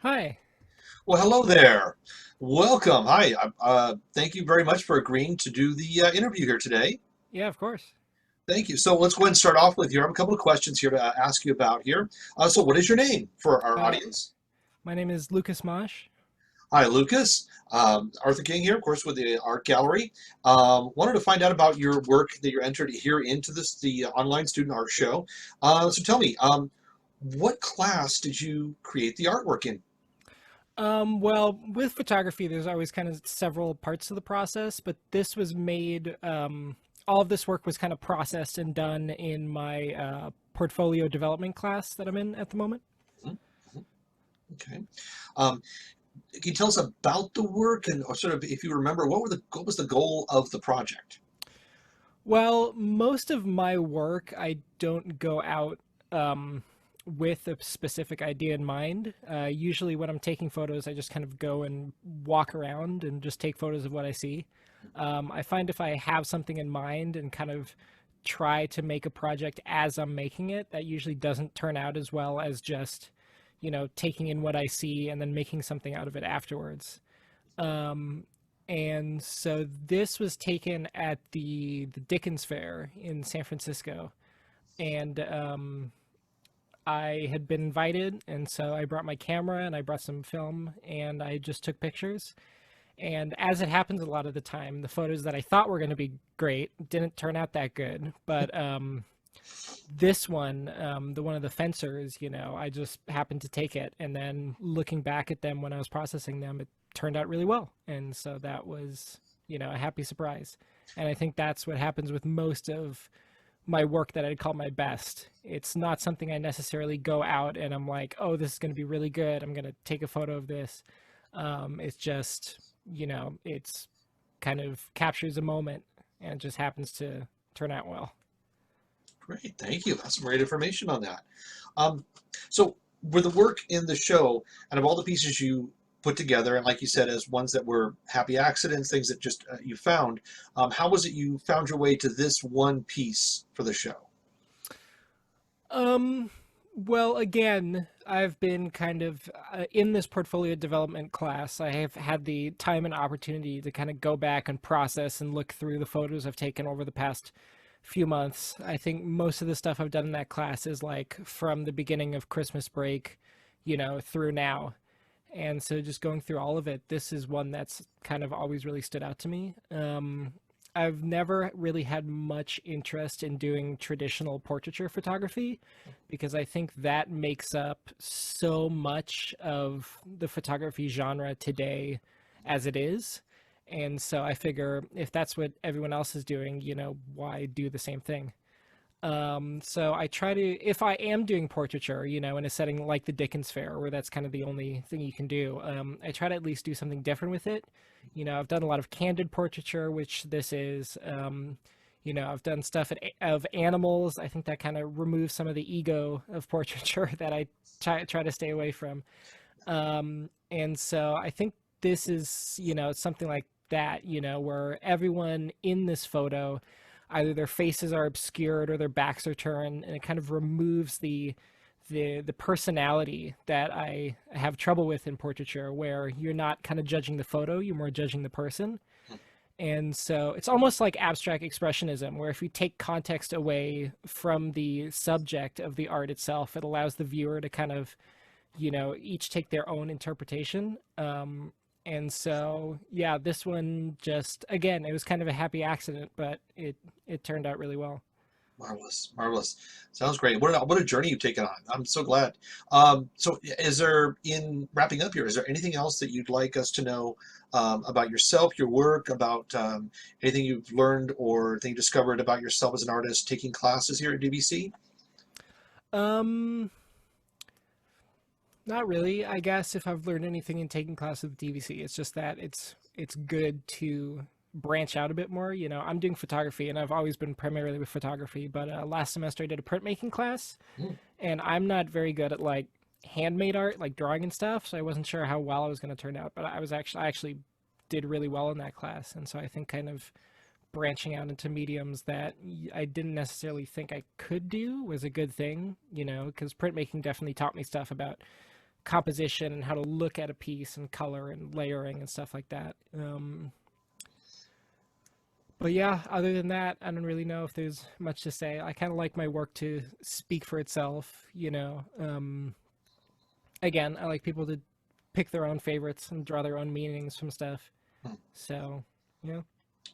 Hi. Well, hello there. Welcome. Hi. Thank you very much for agreeing to do the interview here today. Yeah, of course. Thank you. So let's go ahead and start off with you. I have a couple of questions here to ask you about here. So, what is your name for our Uh, audience? my name is Lucas Masch. Hi, Lucas. Arthur King here, of course, with the Art Gallery. Wanted to find out about your work that you're entered here into the online student art show. So, tell me, what class did you create the artwork in? Well, with photography, there's always kind of several parts to the process, but this was made, all of this work was kind of processed and done in my portfolio development class that I'm in at the moment. Mhm, mhm. Okay. Um, Can you tell us about the work and or sort of if you remember what was the goal of the project? Well, most of my work, I don't go out with a specific idea in mind. Usually, when I'm taking photos, I just kind of go and walk around and just take photos of what I see. I find if I have something in mind and kind of try to make a project as I'm making it, that usually doesn't turn out as well as just, taking in what I see and then making something out of it afterwards. Um, and so this was taken at the Dickens Fair in San Francisco, and I had been invited, and so I brought my camera and I brought some film, and I just took pictures. And as it happens a lot of the time, the photos that I thought were going to be great didn't turn out that good. But this one, the one of the fencers, I just happened to take it, and then looking back at them when I was processing them, it turned out really well, and so that was, a happy surprise. And I think that's what happens with most of my work that I'd call my best. It's not something I necessarily go out and I'm like, oh, this is going to be really good. I'm going to take a photo of this. It's just, it's kind of captures a moment and it just happens to turn out well. Great, thank you. That's some great information on that. Um, so were the work in the show, and of all the pieces you put together, and like you said, as ones that were happy accidents, things that just you found, how was it you found your way to this one piece for the show? Um, well, again, I've been kind of in this portfolio development class. I have had the time and opportunity to kind of go back and process and look through the photos I've taken over the past few months. I think most of the stuff I've done in that class is like from the beginning of Christmas break, through now. And so just going through all of it, this is one that's kind of always really stood out to me. I've never really had much interest in doing traditional portraiture photography because I think that makes up so much of the photography genre today as it is. And so I figure if that's what everyone else is doing, why do the same thing? So I try to, if I am doing portraiture, in a setting like the Dickens Fair, where that's kind of the only thing you can do, I try to at least do something different with it. I've done a lot of candid portraiture, which this is. I've done stuff of animals. I think that kind of removes some of the ego of portraiture that I try to stay away from. And so I think this is, something like that, where everyone in this photo, either their faces are obscured or their backs are turned, and it kind of removes the personality that I have trouble with in portraiture, where you're not kind of judging the photo, you're more judging the person. And so it's almost like abstract expressionism, where if you take context away from the subject of the art itself, it allows the viewer to kind of, each take their own interpretation. And so, yeah, this one just, again, it was kind of a happy accident, but it turned out really well. Marvelous, marvelous. Sounds great. What a journey you've taken on. I'm so glad. So, is there, in wrapping up here, is there anything else that you'd like us to know about yourself, your work, about anything you've learned or anything you discovered about yourself as an artist taking classes here at DBC? Um, Not really. I guess if I've learned anything in taking classes with DVC, it's just that it's good to branch out a bit more. I'm doing photography, and I've always been primarily with photography. But last semester I did a printmaking class, Hmm. and I'm not very good at like handmade art, like drawing and stuff. So I wasn't sure how well I was going to turn out. But I actually did really well in that class, and so I think kind of branching out into mediums that I didn't necessarily think I could do was a good thing. Because printmaking definitely taught me stuff about composition and how to look at a piece and color and layering and stuff like that. But yeah, other than that, I don't really know if there's much to say. I kind of like my work to speak for itself, you know. Again, I like people to pick their own favorites and draw their own meanings from stuff. Hmm. So, yeah.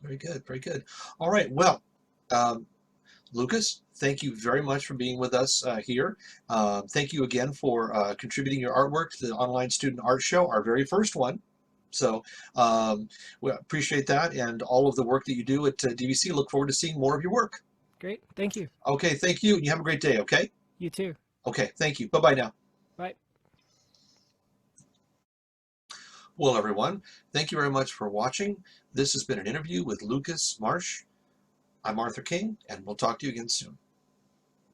Very good, very good. All right, well, um, Lucas, thank you very much for being with us here. Thank you again for contributing your artwork to the Online Student Art Show, our very first one. So we appreciate that and all of the work that you do at DVC. Look forward to seeing more of your work. Great. Thank you. Okay, thank you. You have a great day, okay? You too. Okay, thank you. Bye-bye now. Bye. Well, everyone, thank you very much for watching. This has been an interview with Lucas Masch. I'm Arthur King, and we'll talk to you again soon.